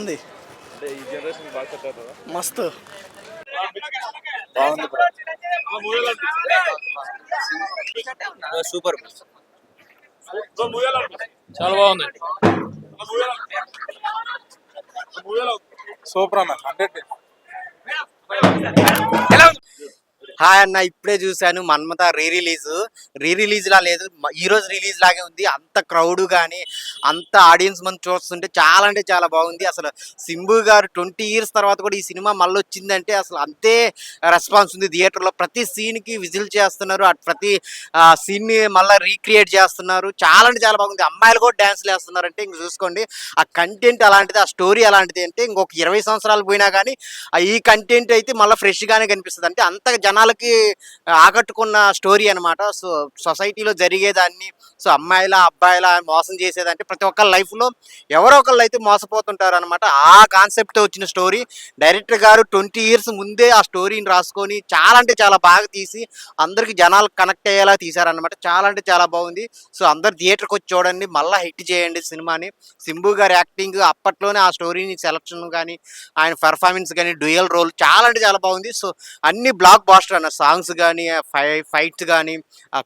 బాగుంది. అంటే ఈ జనరేషన్ బాగా సెట్ అవుతుందా? మస్తు బాగుంది బ్రో. సూపర్ చాలా బాగుంది. సూపర్ అన్న 100. హాయ్ అన్న, ఇప్పుడే చూశాను మన్మథ రీ రిలీజ్ లా లేదు, ఈ రోజు రిలీజ్ లాగే ఉంది. అంత క్రౌడ్ కానీ అంత ఆడియన్స్ మంది చూస్తుంటే చాలా అంటే చాలా బాగుంది. అసలు సింబు గారు 20 years తర్వాత కూడా ఈ సినిమా మళ్ళీ వచ్చిందంటే అసలు అంతే రెస్పాన్స్ ఉంది. థియేటర్లో ప్రతి సీన్కి విజిల్ చేస్తున్నారు, ప్రతి సీన్ని మళ్ళీ రీక్రియేట్ చేస్తున్నారు. చాలా అంటే చాలా బాగుంది. అమ్మాయిలు కూడా డ్యాన్స్లు వేస్తున్నారు. అంటే ఇంక చూసుకోండి, ఆ కంటెంట్ అలాంటిది, ఆ స్టోరీ అలాంటిది. అంటే ఇంకొక 20 సంవత్సరాలు పోయినా కానీ ఈ కంటెంట్ అయితే మళ్ళీ ఫ్రెష్గానే కనిపిస్తుంది. అంటే అంత జనాలకి ఆకట్టుకున్న స్టోరీ అనమాట. సో సొసైటీలో జరిగేదాన్ని, సో అమ్మాయిల అబ్బాయిల మోసం చేసేదంటే ప్రతి ఒక్కరి లైఫ్లో ఎవరో ఒకళ్ళు అయితే మోసపోతుంటారు అనమాట. ఆ కాన్సెప్ట్ వచ్చిన స్టోరీ డైరెక్టర్ గారు 20 years ముందే ఆ స్టోరీని రాసుకొని చాలా అంటే చాలా బాగా తీసి అందరికి జనాలు కనెక్ట్ అయ్యేలా తీశారనమాట. చాలా అంటే చాలా బాగుంది. సో అందరు థియేటర్కి వచ్చి చూడండి, మళ్ళీ హిట్ చేయండి సినిమాని. సింబు గారి యాక్టింగ్, అప్పట్లోనే ఆ స్టోరీని సెలక్షన్ కానీ ఆయన పెర్ఫార్మెన్స్ కానీ డ్యూయల్ రోల్ చాలా అంటే చాలా బాగుంది. సో అన్ని బ్లాక్ బాస్టర్ అన్న, సాంగ్స్ కానీ ఫైట్స్ కానీ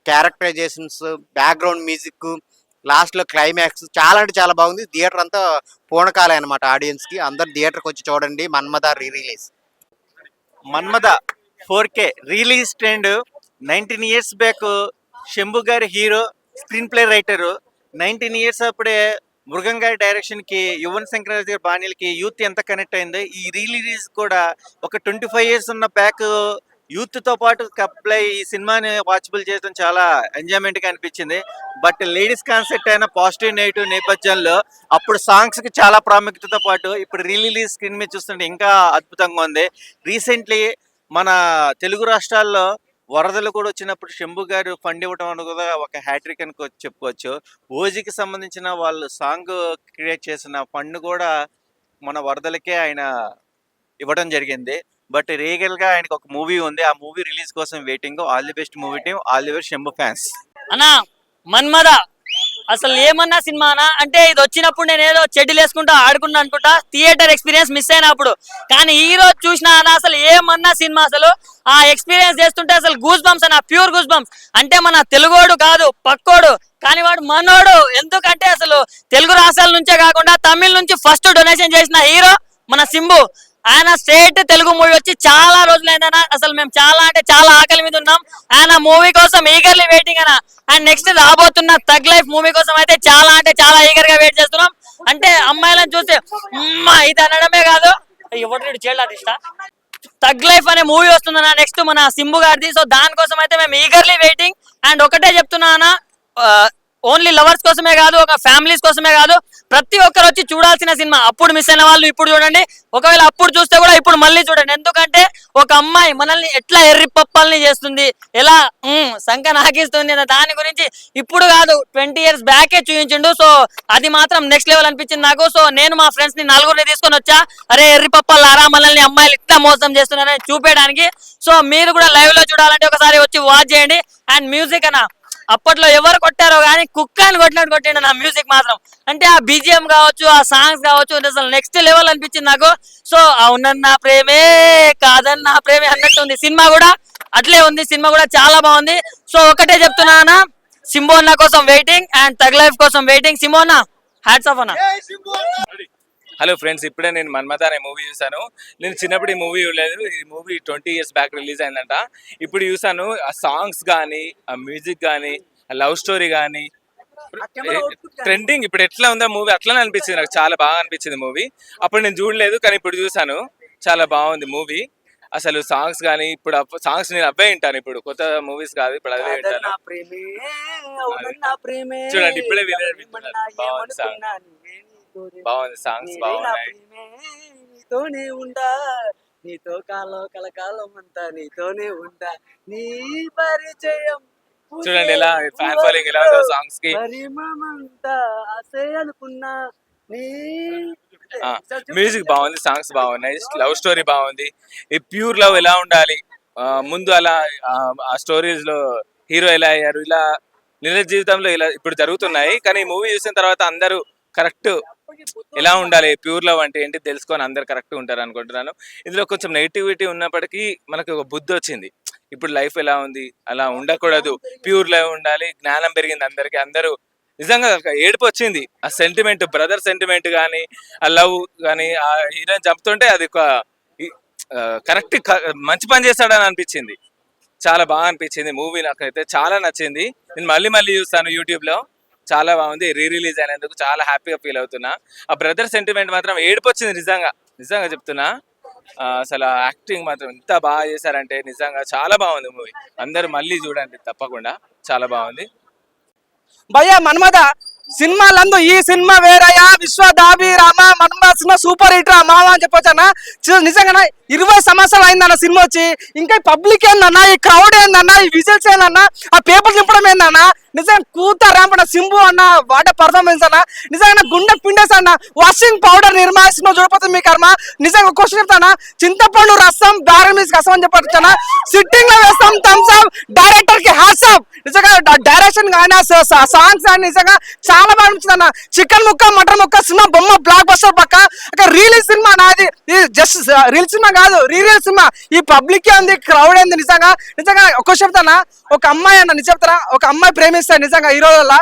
క్యారెక్టరైజేషన్స్, బ్యాక్గ్రౌండ్ మ్యూజిక్, లాస్ట్లో క్లైమాక్స్ చాలా అంటే చాలా బాగుంది. థియేటర్ అంతా పూనకాలే అనమాట ఆడియన్స్కి. అందరు థియేటర్కి వచ్చి చూడండి Manmatha release. Manmatha 4K release trend 19 years back. Shambhu గారి hero, screenplay writer. 19 years అప్పుడే మృగం గారి డైరెక్షన్కి, యువన్ శంకర్ గారి బాణీలకి యూత్ ఎంత కనెక్ట్ అయిందో, ఈ రిలీజ్ కూడా ఒక 25 years ఉన్న బ్యాక్ యూత్తో పాటు కప్లై ఈ సినిమాని వాచబుల్ చేయడం చాలా ఎంజాయ్మెంట్గా అనిపించింది. బట్ లేడీస్ కాన్సెప్ట్ అయిన పాజిటివ్ నెగిటివ్ నేపథ్యంలో అప్పుడు సాంగ్స్కి చాలా ప్రాముఖ్యతతో పాటు ఇప్పుడు రిలీజ్ స్క్రీన్ మీద చూస్తుంటే ఇంకా అద్భుతంగా ఉంది. రీసెంట్లీ మన తెలుగు రాష్ట్రాల్లో వరదలు కూడా వచ్చినప్పుడు శంభు గారు ఫండ్ ఇవ్వడం అనేది కూడా ఒక హ్యాట్రిక్ అని చెప్పుకోవచ్చు. ఓజీకి సంబంధించిన వాళ్ళు సాంగ్ క్రియేట్ చేసిన ఫండ్ కూడా మన వరదలకే ఆయన ఇవ్వడం జరిగింది. బట్ రీగల్గా ఆయనకు ఒక మూవీ ఉంది, ఆ మూవీ రిలీజ్ కోసం waiting. All the best movie team, all the best Shambhu fans. అన్నా మన్మథ అసలు ఏమన్నా సినిమానా అంటే, ఇది వచ్చినప్పుడు నేను ఏదో చెడ్డీలు వేసుకుంటా ఆడుకున్నా అనుకుంటా, థియేటర్ ఎక్స్పీరియన్స్ మిస్ అయినప్పుడు. కానీ ఈ రోజు చూసినా అన్న అసలు ఏమన్నా సినిమా, అసలు ఆ ఎక్స్పీరియన్స్ చేస్తుంటే అసలు గూస్ బంప్స్ అన్న, ప్యూర్ గూస్ బంప్స్. అంటే మన తెలుగోడు కాదు, పక్కోడు, కానీ వాడు మనోడు. ఎందుకంటే అసలు తెలుగు రాష్ట్రాల నుంచే కాకుండా తమిళ నుంచి ఫస్ట్ డొనేషన్ చేసిన హీరో మన సింబు. ఆయన స్ట్రేట్ తెలుగు మూవీ వచ్చి చాలా రోజులైందన్న. అసలు మేము చాలా అంటే చాలా ఆకలి మీద ఉన్నాం. ఆయన మూవీ కోసం ఈగర్లీ వెయిటింగ్ అన్న. అండ్ నెక్స్ట్ రాబోతున్న తగ్ లైఫ్ మూవీ కోసం అయితే చాలా అంటే చాలా ఈగర్ గా వెయిట్ చేస్తున్నాం. అంటే అమ్మాయిలను చూసి ఇది అనడమే కాదు, ఎవరు చైల్డ్ ఆర్టిస్టా, తగ్ లైఫ్ అనే మూవీ వస్తుందన్న నెక్స్ట్ మన సింబు గారిది. సో దానికోసం అయితే మేము ఈగర్లీ వెయిటింగ్. అండ్ ఒకటే చెప్తున్నా అన్న, ఓన్లీ లవర్స్ కోసమే కాదు, ఒక ఫ్యామిలీస్ కోసమే కాదు, ప్రతి ఒక్కరు వచ్చి చూడాల్సిన సినిమా. అప్పుడు మిస్ అయిన వాళ్ళు ఇప్పుడు చూడండి, ఒకవేళ అప్పుడు చూస్తే కూడా ఇప్పుడు మళ్ళీ చూడండి. ఎందుకంటే ఒక అమ్మాయి మనల్ని ఎట్లా ఎర్రి పప్పల్ని చేస్తుంది, ఎలా సంక నాకిస్తుంది అన్న దాని గురించి ఇప్పుడు కాదు 20 years బ్యాకే చూపించిండు. సో అది మాత్రం నెక్స్ట్ లెవెల్ అనిపించింది నాకు. సో నేను మా ఫ్రెండ్స్ ని 4 తీసుకొని వచ్చా, అరే ఎర్రి పప్పలారా మనల్ని అమ్మాయిలు ఇట్లా మోసం చేస్తున్నారని చూపేయడానికి. సో మీరు కూడా లైవ్ లో చూడాలంటే ఒకసారి వచ్చి వాచ్ చేయండి. అండ్ మ్యూజిక్ అన్న, అప్పట్లో ఎవరు కొట్టారో కానీ కుక్క అని కొట్టినట్టు కొట్టిండు నా మ్యూజిక్ మాత్రం. అంటే ఆ బీజిఎం కావచ్చు, ఆ సాంగ్స్ కావచ్చు, అసలు నెక్స్ట్ లెవెల్ అనిపించింది నాకు. సో అవునన్న ప్రేమే కాదన్న ప్రేమే అన్నట్టు ఉంది సినిమా కూడా, అట్లే ఉంది సినిమా కూడా చాలా బాగుంది. సో ఒకటే చెప్తున్నా, సింబు అన్న కోసం వెయిటింగ్ అండ్ తగ్ లైఫ్ కోసం వెయిటింగ్. సింబు అన్న హ్యాట్స్ ఆఫ్ అన్న. హలో ఫ్రెండ్స్, ఇప్పుడే నేను మన్మథ అనే మూవీ చూసాను. నేను చిన్నప్పుడు ఈ మూవీ చూడలేదు. ఈ మూవీ 20 years బ్యాక్ రిలీజ్ అయిందంట. ఇప్పుడు చూసాను, ఆ సాంగ్స్ కానీ, ఆ మ్యూజిక్ కానీ, ఆ లవ్ స్టోరీ కానీ, ట్రెండింగ్ ఇప్పుడు ఎట్లా ఉందా మూవీ అట్లనే అనిపించింది నాకు. చాలా బాగా అనిపించింది మూవీ. అప్పుడు నేను చూడలేదు, కానీ ఇప్పుడు చూసాను, చాలా బాగుంది మూవీ. అసలు సాంగ్స్ కానీ, ఇప్పుడు సాంగ్స్ నేను అవే వింటాను. ఇప్పుడు కొత్త మూవీస్ కాదు, ఇప్పుడు అవే వింటాను. చూడండి ఇప్పుడే బాగుంది సాంగ్, బాగుంది సాంగ్స్ బాగున్నాయి. నీతోనే ఉండా, నీతో కాలం కలకాలం అంతా నీతోనే ఉండా, నీ పరిచయం చూడండి ఎలా ఫ్యాన్ ఫాలోయింగ్ ఎలా ఉందో సాంగ్స్ కి. పరిమమంతా ఆసే అనుకున్నా, నీ మ్యూజిక్ బాగుంది, సాంగ్స్ బాగున్నాయి, లవ్ స్టోరీ బాగుంది. ఈ ప్యూర్ లవ్ ఎలా ఉండాలి, ముందు అలా ఆ స్టోరీస్ లో హీరో ఎలా అయ్యారు, ఇలా నిజ జీవితంలో ఇలా ఇప్పుడు జరుగుతున్నాయి. కానీ ఈ మూవీ చూసిన తర్వాత అందరూ కరెక్ట్ ఎలా ఉండాలి, ప్యూర్ లవ్ అంటే ఏంటి తెలుసుకొని అందరు కరెక్ట్ ఉంటారు అనుకుంటున్నాను. ఇందులో కొంచెం నెగిటివిటీ ఉన్నప్పటికీ మనకు ఒక బుద్ధి వచ్చింది. ఇప్పుడు లైఫ్ ఎలా ఉంది, అలా ఉండకూడదు, ప్యూర్ లవ్ ఉండాలి, జ్ఞానం పెరిగింది అందరికి. అందరూ నిజంగా ఒక ఏడుపు వచ్చింది. ఆ సెంటిమెంట్, బ్రదర్ సెంటిమెంట్ కానీ, ఆ లవ్ కానీ, ఆ హీరోయిన్ చంపుతుంటే అది ఒక కరెక్ట్ మంచి పని చేస్తాడని అనిపించింది. చాలా బాగా అనిపించింది మూవీ. నాకైతే చాలా నచ్చింది. నేను మళ్ళీ మళ్ళీ చూస్తాను యూట్యూబ్లో. చాలా బాగుంది. రిలీజ్ అయినందుకు చాలా హ్యాపీగా ఫీల్ అవుతున్నా. ఆ బ్రదర్ సెంటిమెంట్ మాత్రం ఏడుపు వచ్చింది నిజంగా. నిజంగా చెప్తున్నా. అసలు యాక్టింగ్ మాత్రం ఎంత బాగా చేశారంటే నిజంగా చాలా బాగుంది మూవీ. అందరూ మళ్ళీ చూడండి తప్పకుండా, చాలా బాగుంది. భయ్యా మన్మద సినిమాలందు ఈ సినిమా వేరయ్యా, విశ్వదాభిరామ మన్మద సినిమా సూపర్ హిట్ రా మామ అని చెప్పొచ్చన్నా. నిజంగా 20 సంవత్సరాలు అయిందన్న సినిమా వచ్చి. ఇంకా ఈ పబ్లిక్ ఏందన్నా, ఈ క్రౌడ్ ఏందన్నా, ఈ విజిల్స్ ఏందన్నా, ఆ పేపర్ చింపడం ఏందన్నా. నిజంగా కూత ర్యాంపడ సింబు అన్న వాట పర్ఫార్మెన్స్ అన్న నిజంగా గుండె పిండేస్ అన్న. వాషింగ్ పౌడర్ నిర్మా సినిమా చూడపోతుంది మీ కర్మ. నిజంగా క్వశ్చన్ చెప్తానా, చింతపండు రసం దారం మీద రసం అని చెప్పొచ్చానా. సిట్టింగ్ లో వేస్తాం థమ్స్ అప్, డైరెక్టర్ కి హ్యాట్స్ ఆఫ్. నిజంగా డైరెక్షన్ కానీ సాంగ్స్ కానీ నిజంగా చాలా బాగా అనిపించింది అన్న. చికెన్ ముక్క మటన్ ముక్క సినిమా బొమ్మ బ్లాక్ బస్టర్ పక్క. రీలీజ్ సినిమా నాది, జస్ట్ రీల్ సినిమా కాదు, రీల్ సినిమా. ఈ పబ్లిక్ ఏంది, క్రౌడ్ ఏంది. నిజంగా నిజంగా ఒక చెప్తానా, ఒక అమ్మాయి అన్న నిజం చెప్తారా, ఒక అమ్మాయి ప్రేమిస్తాడు నిజంగా ఈ రోజుల్లో.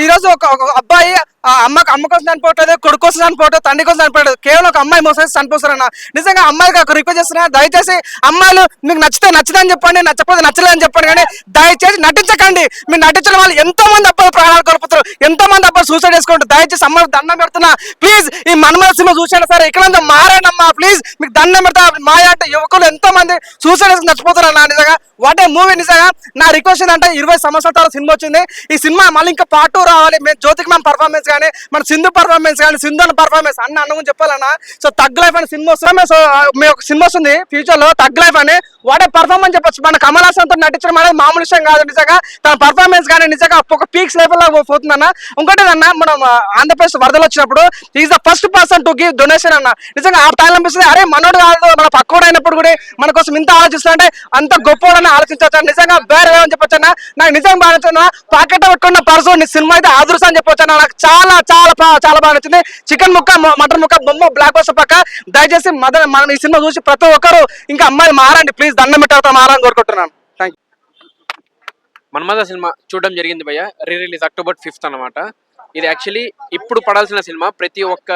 ఈ రోజు ఒక అబ్బాయి అమ్మ కోసం చనిపోవట్లేదు, కొడుకు కోసం చనిపోవట్లేదు, తండ్రి కోసం చనిపోవట్లేదు, కేవలం ఒక అమ్మాయి మోసం చనిపోతారన్న. నిజంగా అమ్మాయికి ఒక రిక్వెస్ట్ చేస్తున్నా, దయచేసి అమ్మాయిలు మీకు నచ్చితే నచ్చదని చెప్పండి, నచ్చకపోతే నచ్చలేదని చెప్పండి, కానీ దయచేసి నటించకండి. మీరు నటించిన వాళ్ళు ఎంతో మంది అబ్బాయిలు ప్రాణాలు కోల్పోతారు, ఎంతో మంది అబ్బాయిలు సూసైడ్ చేసుకుంటారు. దయచేసి అమ్మాయిలు దండం పెడుతున్నా ప్లీజ్. ఈ మన్మద సినిమా చూసాను సరే, ఇక్కడ మారానమ్మా ప్లీజ్, మీకు దండం పెడతా. మాయ అంటే యువకులు ఎంతో మంది సూసైడ్ చేసుకుని నచ్చిపోతారు అన్న. నిజంగా వాట్ ఏ మూవీ. నిజంగా నా రిక్వెస్ట్ ఏంటంటే 20 సంవత్సరాల తర్వాత సినిమా వచ్చింది, ఈ సినిమా మళ్ళీ ఇంకా పార్ట్ 2 రావాలి. మేము జ్యోతికి మ్యామ్ పర్ఫార్మెన్స్ కానీ, మన సింధు పర్ఫార్మెన్స్ కానీ, సింధు అన్న పర్ఫార్మెన్స్ అన్న అన్న చెప్పాలన్నా. సో తగ్ లైఫ్ అని సినిమా వస్తుంది. సో మేము ఒక సినిమా వస్తుంది ఫ్యూచర్ లో, తగ్ లైఫ్ అని. వాడే పర్ఫార్మెన్స్ చెప్పొచ్చు. మన కమల్ హాసన్ తో నటించడం అనేది మామూలు విషయం కాదు. నిజంగా తన పర్ఫార్మెన్స్ కానీ నిజంగా ఒక పీక్స్ లెవెల్ లో పోతుందన్న. ఇంకోటి అన్న, మనం ఆంధ్రప్రదేశ్ వరదలు వచ్చినప్పుడు is the first person to give donation అన్న. నిజంగా ఆ టైం అనిపిస్తుంది, అరే మనోడు కాదు మన పక్కోడు అయినప్పుడు కూడా మన కోసం ఇంత ఆలోచిస్తుంటే అంత గొప్పవాడని ఆలోచించవచ్చు. నిజంగా వేరే అని చెప్పొచ్చు అన్న. నాకు నిజంగా బాగా నచ్చింది. పాకెట్ పెట్టుకున్న పర్సన్ సినిమా అయితే ఆదృశ అని చెప్పొచ్చు అన్న. నాకు చాలా చాలా చాలా బాగా నచ్చింది. చికెన్ ముక్క మటన్ ముక్క బొమ్మ బ్లాక్ బస్టర్ పక్క. దయచేసి మనం ఈ సినిమా చూసి ప్రతి ఒక్కరు ఇంకా అమ్మాయి మారండి ప్లీజ్, దండం పెట్టారు మారని కోరుకుంటున్నాను. Thank you. మన్మద సినిమా చూడడం జరిగింది భయ్య. రిలీజ్ October 5th అనమాట. ఇది యాక్చువల్లీ ఇప్పుడు పడాల్సిన సినిమా, ప్రతి ఒక్క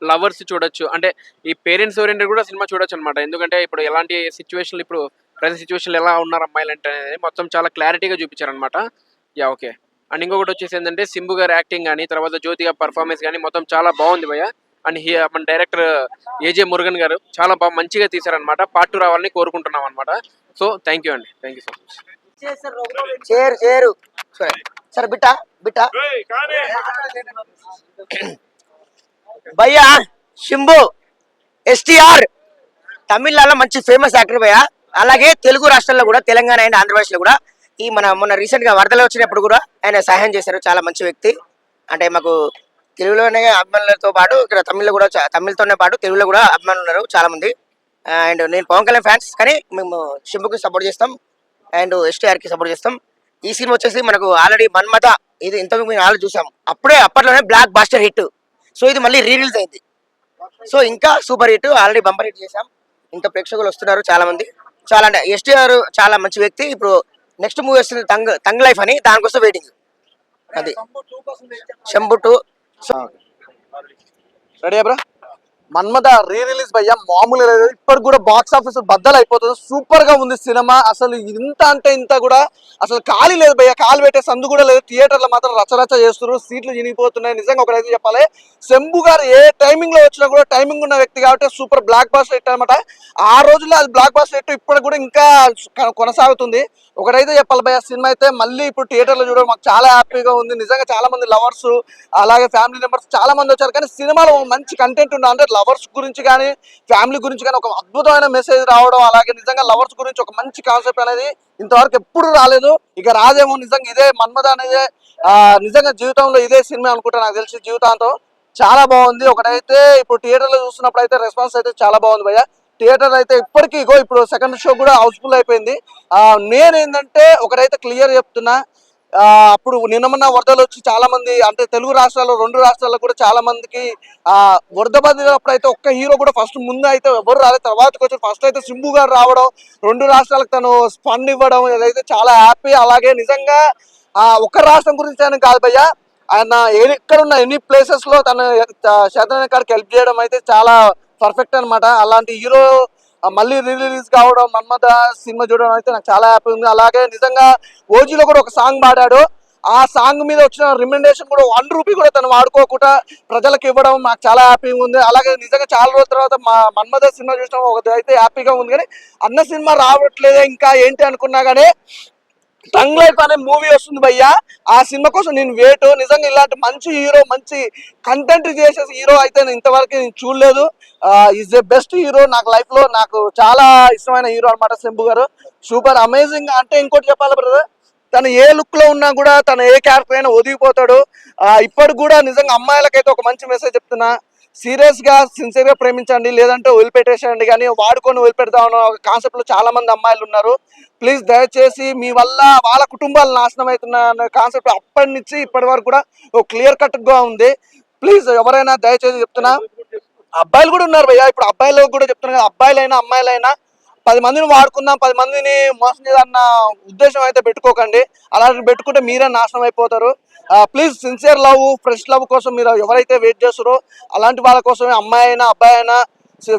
లవర్స్ చూడొచ్చు. అంటే ఈ పేరెంట్స్ ఓరియంటెడ్ కూడా సినిమా చూడొచ్చు అనమాట. ఎందుకంటే ఇప్పుడు ఎలాంటి సిచ్యువేషన్లు, ఇప్పుడు ప్రతి సిచ్యువేషన్లు ఎలా ఉన్నారు అమ్మాయిలు అంటే అనేది మొత్తం చాలా క్లారిటీగా చూపించారనమాట. Yeah okay. అండ్ ఇంకొకటి వచ్చేసి ఏంటంటే సింబు గారి యాక్టింగ్ కానీ, తర్వాత జ్యోతి గారి పర్ఫార్మెన్స్ కానీ మొత్తం చాలా బాగుంది భయ్య. అండ్ మన డైరెక్టర్ ఏజే మురుగన్ గారు చాలా బాగా మంచిగా తీశారనమాట. పార్ట్ 2 రావాలని కోరుకుంటున్నాం అనమాట. సో థ్యాంక్ యూ అండి, థ్యాంక్ యూ సో మచ్. చేరు సరే బిట్టా భయ్యా. శంభు ఎస్టీఆర్ తమిళనాడులో మంచి ఫేమస్ యాక్టర్ భయ్యా. అలాగే తెలుగు రాష్ట్రాల్లో కూడా, తెలంగాణ అండ్ ఆంధ్రప్రదేశ్ లో కూడా ఈ మొన్న రీసెంట్ గా వరదలు వచ్చినప్పుడు కూడా ఆయన సహాయం చేశారు. చాలా మంచి వ్యక్తి. అంటే మాకు తెలుగులోనే అభిమానులతో పాటు ఇక్కడ తమిళ్తోనే పాటు తెలుగులో కూడా అభిమానులు ఉన్నారు చాలా మంది. అండ్ నేను పవన్ కళ్యాణ్ ఫ్యాన్స్, కానీ మేము శంభుకి సపోర్ట్ చేస్తాం అండ్ ఎస్టీఆర్ కి సపోర్ట్ చేస్తాం. ఈ సినిమా వచ్చేసి మనకు ఆల్రెడీ మన్మద, ఇది ఇంతకు మేము ఆల్రెడీ చూసాం, అప్పట్లోనే బ్లాక్ బాస్టర్ హిట్. సో ఇది మళ్ళీ రీరిలీజ్ అయింది. సో ఇంకా super hit, already bumper hit చేసాం. ఇంకా ప్రేక్షకులు వస్తున్నారు చాలా మంది. చాలా అంటే ఎస్టీఆర్ చాలా మంచి వ్యక్తి. ఇప్పుడు నెక్స్ట్ మూవీ వస్తుంది తంగ్ లైఫ్ అని, దానికోసం వెయిటింగ్. అది Shambhu 2. Ready bro. Manmadha release భయ్యా మామూలుగా లేదు. ఇప్పటికి కూడా బాక్స్ ఆఫీస్ బద్దలు అయిపోతుంది. సూపర్ గా ఉంది సినిమా. అసలు ఇంత అంటే ఇంత కూడా అసలు ఖాళీ లేదు భయ్యా, కాలు పెట్టే సందు కూడా లేదు. థియేటర్లో మాత్రం రచరచ చేస్తున్నారు, సీట్లు చినిగిపోతున్నాయి. నిజంగా ఒకటైతే చెప్పాలి, శంభు గారు ఏ టైమింగ్ లో వచ్చినా కూడా టైమింగ్ ఉన్న వ్యక్తి కాబట్టి సూపర్ బ్లాక్ బాస్టర్ హిట్ అనమాట. ఆ రోజుల్లో అది బ్లాక్ బాస్టర్ హిట్, ఇప్పుడు కూడా ఇంకా కొనసాగుతుంది. ఒకటైతే చెప్పాలి భయ్యా, సినిమా అయితే మళ్ళీ ఇప్పుడు థియేటర్లో చూడడం మాకు చాలా హ్యాపీగా ఉంది. నిజంగా చాలా మంది లవర్స్ అలాగే ఫ్యామిలీ మెంబర్స్ చాలా మంది వచ్చారు. కానీ సినిమాలో మంచి కంటెంట్ ఉంది. అంటే లవర్స్ గురించి కానీ ఫ్యామిలీ గురించి కానీ ఒక అద్భుతమైన మెసేజ్ రావడం, అలాగే నిజంగా లవర్స్ గురించి ఒక మంచి కాన్సెప్ట్ అనేది ఇంతవరకు ఎప్పుడు రాలేదు. ఇక రాదేమో. నిజంగా ఇదే మన్మద అనేది నిజంగా జీవితంలో ఇదే సినిమా అనుకుంటా, నాకు తెలిసి జీవితాంతం. చాలా బాగుంది. ఒకటైతే ఇప్పుడు థియేటర్లో చూస్తున్నప్పుడు అయితే రెస్పాన్స్ అయితే చాలా బాగుంది భయ్యా. థియేటర్ అయితే ఇప్పటికీ ఇప్పుడు సెకండ్ షో కూడా హౌస్ఫుల్ అయిపోయింది. నేనేంటంటే ఒకటైతే క్లియర్ చెప్తున్నా, అప్పుడు నిన్న మొన్న వరదలు వచ్చి చాలా మంది అంటే తెలుగు రాష్ట్రాల్లో 2 రాష్ట్రాల్లో కూడా చాలా మందికి వరద బాధినప్పుడు అయితే ఒక్క హీరో కూడా ఫస్ట్ ముందు అయితే ఎవరు రాలేదు, తర్వాతకి వచ్చి ఫస్ట్ అయితే సింబు గారు రావడం, 2 రాష్ట్రాలకు తను ఫండ్ ఇవ్వడం ఇదైతే చాలా హ్యాపీ. అలాగే నిజంగా ఒక్క రాష్ట్రం గురించి అని కాదు భయ్య, ఆయన ఎక్కడున్న ఎన్ని ప్లేసెస్ లో తన శాతం కాడికి హెల్ప్ చేయడం అయితే చాలా పర్ఫెక్ట్ అన్నమాట. అలాంటి హీరో మళ్ళీ రిలీజ్ కావడం, మన్మథ సినిమా చూడడం అయితే నాకు చాలా హ్యాపీ ఉంది. అలాగే నిజంగా ఓజీలో కూడా ఒక సాంగ్ పాడాడు, ఆ సాంగ్ మీద వచ్చిన రికమెండేషన్ కూడా 1 రూపీ కూడా తను వాడుకోకుండా ప్రజలకు ఇవ్వడం నాకు చాలా హ్యాపీగా ఉంది. అలాగే నిజంగా చాలా రోజుల తర్వాత మా మన్మథ సినిమా చూసడం ఒకటి అయితే హ్యాపీగా ఉంది. కానీ అన్న సినిమా రావట్లేదే ఇంకా ఏంటి అనుకున్నా కానీ టంగ్ లైఫ్ అనే మూవీ వస్తుంది భయ్యా, ఆ సినిమా కోసం నేను వెయిట్. నిజంగా ఇలాంటి మంచి హీరో, మంచి కంటెంట్ చేసే హీరో అయితే నేను ఇంతవరకు నేను చూడలేదు. ఈజ్ ద బెస్ట్ హీరో నాకు లైఫ్ లో, నాకు చాలా ఇష్టమైన హీరో అనమాట శంభు గారు. Super amazing. అంటే ఇంకోటి చెప్పాలి బ్రదర్, తను ఏ లుక్ లో ఉన్నా కూడా తను ఏ క్యారెక్టర్ అయినా ఒదిగిపోతాడు. ఇప్పటికి కూడా నిజంగా అమ్మాయిలకైతే ఒక మంచి మెసేజ్ చెప్తున్నా, సీరియస్ గా సిన్సియర్ గా ప్రేమించండి, లేదంటే వదిలిపెట్టేసేయండి. కానీ వాడుకొని వదిలిపెడతాం అన్న కాన్సెప్ట్ లో చాలా మంది అమ్మాయిలు ఉన్నారు. ప్లీజ్ దయచేసి మీ వల్ల వాళ్ళ కుటుంబాలు నాశనం అవుతున్న కాన్సెప్ట్ అప్పటి నుంచి ఇప్పటి వరకు కూడా ఒక క్లియర్ కట్ గా ఉంది. ప్లీజ్ ఎవరైనా దయచేసి చెప్తున్నా, అబ్బాయిలు కూడా ఉన్నారు భయ్యా, ఇప్పుడు అబ్బాయిలు కూడా చెప్తున్నా కదా, అబ్బాయిలైనా అమ్మాయిలైనా 10 మందిని వాడుకుందాం, 10 మందిని మోసం చేయాలన్న ఉద్దేశం అయితే పెట్టుకోకండి. అలాంటి పెట్టుకుంటే మీరే నాశనం అయిపోతారు. Please sincere love, fresh love కోసం మీరు ఎవరైతే వెయిట్ చేస్తారో అలాంటి వాళ్ళ కోసమే అమ్మాయి అయినా అబ్బాయి అయినా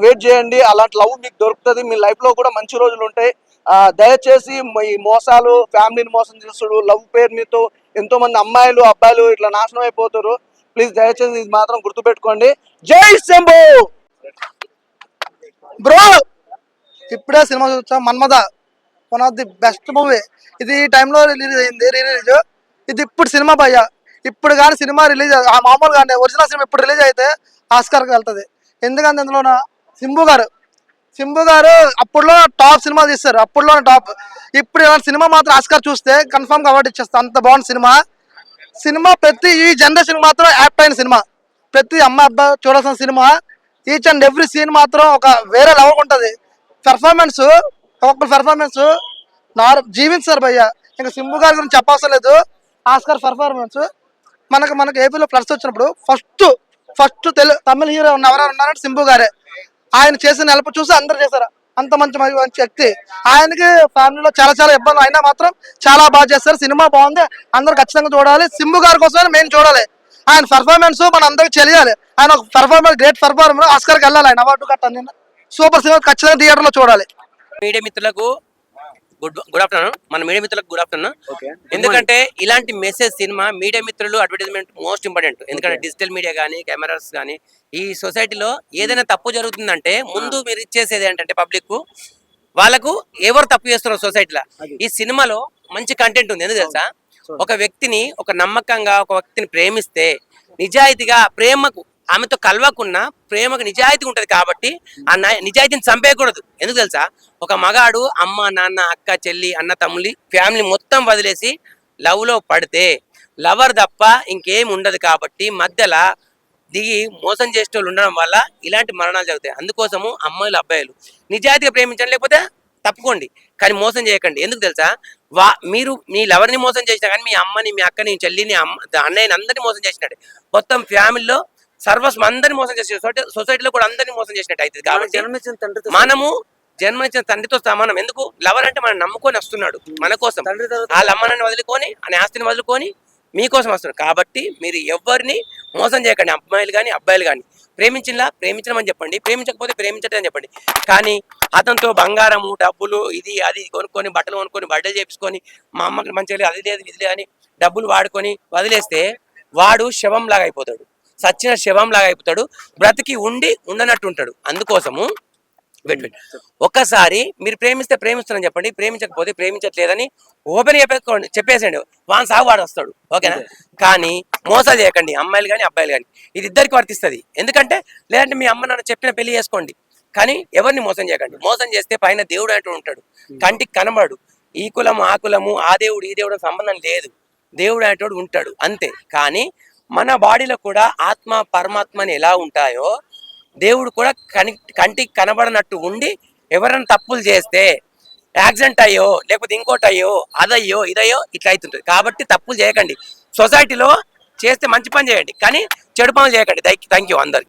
వెయిట్ చేయండి. అలాంటి లవ్ మీకు దొరుకుతుంది, మీ లైఫ్ లో కూడా మంచి రోజులు ఉంటాయి. దయచేసి ఈ మోసాలు, ఫ్యామిలీని మోసం చేస్తుడు, లవ్ పేరు మీతో ఎంతో మంది అమ్మాయిలు అబ్బాయిలు ఇట్లా నాశనం అయిపోతారు. ప్లీజ్ దయచేసి ఇది మాత్రం గుర్తుపెట్టుకోండి. జై శంభు బ్రో. ఇప్పుడే సినిమా చూసాం Manmatha, 1 of the best movie. ఇది ఈ టైంలో రిలీజ్ అయింది, రిలీజ్. ఇది ఇప్పుడు సినిమా భయ్య, ఇప్పుడు కానీ సినిమా రిలీజ్ మామూలుగా ఒరిజినల్ సినిమా ఇప్పుడు రిలీజ్ అయితే ఆస్కార్కి వెళ్తుంది. ఎందుకంటే అందులో సింబు గారు అప్పుడులో టాప్ సినిమా తీస్తారు, అప్పుడులో టాప్. ఇప్పుడు ఇలాంటి సినిమా మాత్రం ఆస్కార్ చూస్తే కన్ఫర్మ్ గా అవార్డు ఇచ్చేస్తా, అంత బాగుంది సినిమా. ప్రతి ఈ జనరేషన్ మాత్రం యాప్ట్ అయిన సినిమా, ప్రతి అమ్మాయి అబ్బాయి చూడాల్సిన సినిమా. ఈచ్ అండ్ ఎవ్రీ సీన్ మాత్రం ఒక వేరే లెవెల్ ఉంటుంది. పెర్ఫార్మెన్స్, ఒక్కొక్క పెర్ఫార్మెన్స్ జీవించారు భయ్య. ఇంకా సింబు గారి గురించి చెప్పవసరం లేదు. ఆస్కార్ పెర్ఫార్మెన్స్ మనకు ఏపీలో ఫ్లడ్స్ వచ్చినప్పుడు ఫస్ట్ తమిళ హీరో ఎవరైనా ఉన్నారంటే సింబు గారే. ఆయన చేసిన హెల్ప్ చూసి అందరు చేశారు, అంత మంచి వ్యక్తి. ఆయనకి ఫ్యామిలీలో చాలా చాలా ఇబ్బందులు అయినా మాత్రం చాలా బాగా చేస్తారు. సినిమా బాగుంది, అందరు ఖచ్చితంగా చూడాలి. సింబు గారి కోసమే మేము చూడాలి. ఆయన పెర్ఫార్మెన్స్ మన అందరికి తెలియాలి. ఆయన ఒక పెర్ఫార్మెన్స్, గ్రేట్ పెర్ఫార్మెన్స్, ఆస్కార్కి వెళ్ళాలి. ఆయన అవార్డు కట్టాలి. సూపర్ సినిమా ఖచ్చితంగా థియేటర్ లో చూడాలి. మీడియా మిత్రులకు గుడ్ ఆఫ్టర్నూన్. మన మీడియా మిత్రులకు గుడ్ ఆఫ్టర్నూన్. ఎందుకంటే ఇలాంటి మెసేజ్ సినిమా మీడియా మిత్రులు అడ్వర్టైజ్మెంట్ మోస్ట్ ఇంపార్టెంట్. ఎందుకంటే డిజిటల్ మీడియా కానీ కెమెరాస్ కానీ ఈ సొసైటీలో ఏదైనా తప్పు జరుగుతుందంటే ముందు మీరు ఇచ్చేసేది ఏంటంటే పబ్లిక్ వాళ్ళకు ఎవరు తప్పు చేస్తున్నారు సొసైటీలో. ఈ సినిమాలో మంచి కంటెంట్ ఉంది. ఎందుకు తెలుసా, ఒక వ్యక్తిని ఒక నమ్మకంగా ఒక వ్యక్తిని ప్రేమిస్తే నిజాయితీగా ప్రేమకు ఆమెతో కలవకున్నా ప్రేమకు నిజాయితీ ఉంటది కాబట్టి ఆ నిజాయితీని చంపేయకూడదు. ఎందుకు తెలుసా, ఒక మగాడు అమ్మ నాన్న అక్క చెల్లి అన్న తమ్ములి ఫ్యామిలీ మొత్తం వదిలేసి లవ్ లో పడితే లవర్ తప్ప ఇంకేం ఉండదు కాబట్టి మధ్యలో దిగి మోసం చేసే వాళ్ళు ఉండడం వల్ల ఇలాంటి మరణాలు జరుగుతాయి. అందుకోసము అమ్మాయిలు అబ్బాయిలు నిజాయితీగా ప్రేమించండి, లేకపోతే తప్పుకోండి, కానీ మోసం చేయకండి. ఎందుకు తెలుసా, మీరు మీ లవర్ని మోసం చేసినా కానీ మీ అమ్మని మీ అక్కని చెల్లిని అన్నయ్యని అందరినీ మోసం చేసినట్టే. మొత్తం ఫ్యామిలీలో సర్వస్వం అందరినీ మోసం చేసిన సొసైటీలో కూడా అందరినీ మోసం చేసినట్టు అవుతుంది. కాబట్టి మనము జన్మనిచ్చిన తండ్రితో సమానం. ఎందుకు, లవర్ అంటే మనం నమ్ముకొని వస్తున్నాడు మన కోసం, వాళ్ళ అమ్మని వదులుకొని అనే ఆస్తిని వదులుకొని మీకోసం వస్తున్నాడు. కాబట్టి మీరు ఎవరిని మోసం చేయకండి, అమ్మాయిలు కానీ అబ్బాయిలు కానీ. ప్రేమించడం అని చెప్పండి, ప్రేమించకపోతే ప్రేమించటం అని చెప్పండి. కానీ అతనితో బంగారము డబ్బులు ఇది అది కొనుక్కొని బట్టలు కొనుక్కొని బట్టలు చేపించుకొని మా అమ్మకి మంచిగా అది లేదు ఇది అని డబ్బులు వాడుకొని వదిలేస్తే వాడు శవం లాగా అయిపోతాడు, సచ్చిన శవం లాగా అయిపోతాడు, బ్రతికి ఉండి ఉండనట్టు ఉంటాడు. అందుకోసము ఒక్కసారి మీరు ప్రేమిస్తే ప్రేమిస్తానని చెప్పండి, ప్రేమించకపోతే ప్రేమించట్లేదని ఓపెన్ చెప్పేసండి, వాన్ సాగు వాడు వస్తాడు. ఓకేనా, కానీ మోసాలు చేయకండి, అమ్మాయిలు కానీ అబ్బాయిలు కానీ. ఇది ఇద్దరికి వర్తిస్తుంది. ఎందుకంటే లేదంటే మీ అమ్మ నాన్న చెప్పిన పెళ్లి చేసుకోండి, కానీ ఎవరిని మోసం చేయకండి. మోసం చేస్తే పైన దేవుడు అంటూ ఉంటాడు, కంటికి కనబడు. ఈ కులము ఆ కులము ఆ దేవుడు ఈ దేవుడు సంబంధం లేదు, దేవుడు అనేటోడు ఉంటాడు అంతే. కానీ మన బాడీలో కూడా ఆత్మ పరమాత్మని ఎలా ఉంటాయో దేవుడు కూడా కంటికి కనబడనట్టు ఉండి ఎవరైనా తప్పులు చేస్తే యాక్సిడెంట్ అయ్యో లేకపోతే ఇంకోటి అయ్యో అదయ్యో ఇదయ్యో ఇట్లా అవుతుంటుంది. కాబట్టి తప్పులు చేయకండి, సొసైటీలో చేస్తే మంచి పని చేయండి కానీ చెడు పనులు చేయకండి. థ్యాంక్ యూ అందరికి.